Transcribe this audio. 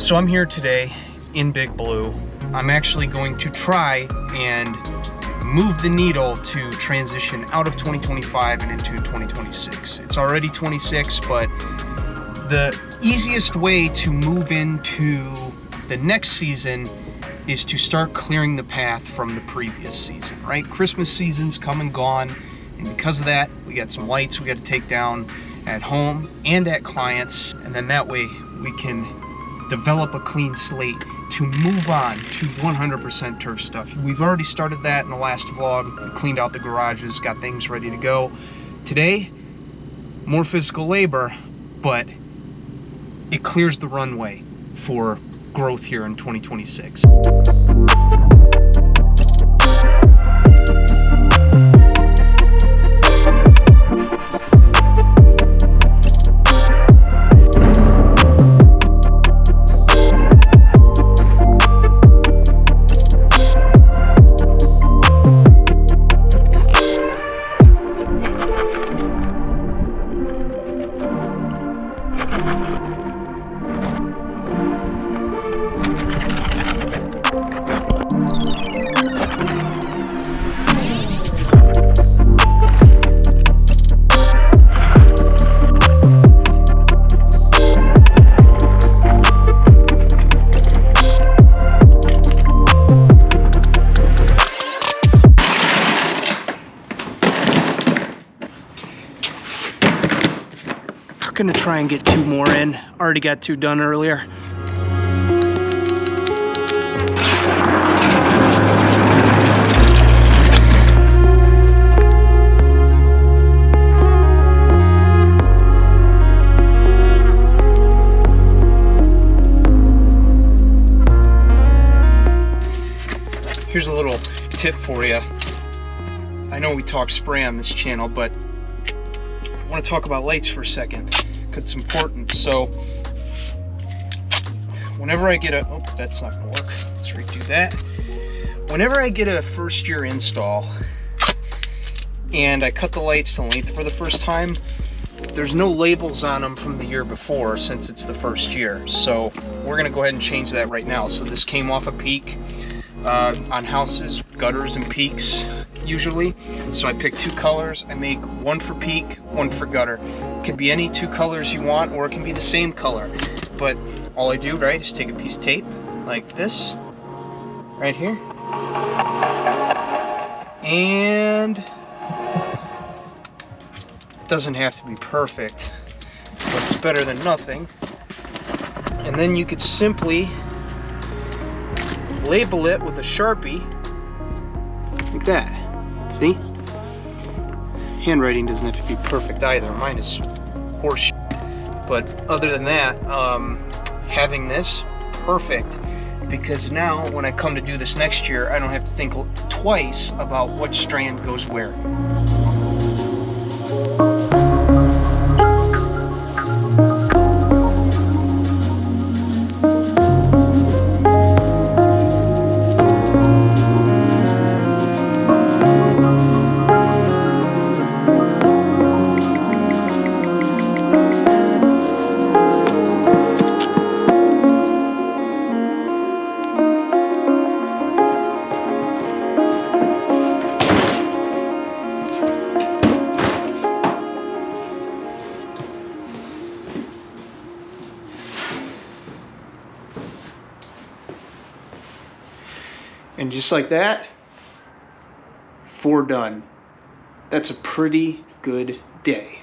So I'm here today in Big Blue. I'm actually going to try and move the needle to transition out of 2025 and into 2026. It's already 26, but the easiest way to move into the next season is to start clearing the path from the previous season, right? Christmas season's come and gone, and because of that, we got some lights we got to take down at home and at clients, and then that way we can develop a clean slate to move on to 100% turf stuff. We've already started that in the last vlog. We cleaned out the garages, got things ready to go. Today, more physical labor, but it clears the runway for growth here in 2026. Gonna try and get 2 more in. Already got 2 done earlier. Here's a little tip for you. I know we talk spray on this channel, but I want to talk about lights for a second because it's important. So whenever I get a, oh, that's not gonna work. Let's redo that. Whenever I get a first year install and I cut the lights to length for the first time, there's no labels on them from the year before since it's the first year. So we're gonna go ahead and change that right now. So this came off a peak on houses, gutters and peaks usually. So I pick 2 colors. I make 1 for peak, 1 for gutter. It can be any 2 colors you want, or it can be the same color. But all I do, right, is take a piece of tape like this, right here. And it doesn't have to be perfect, but it's better than nothing. And then you could simply label it with a Sharpie like that. See? Handwriting doesn't have to be perfect either. Mine is horse. But other than that, having this, perfect. Because now when I come to do this next year, I don't have to think twice about what strand goes where. And just like that, 4 done. That's a pretty good day.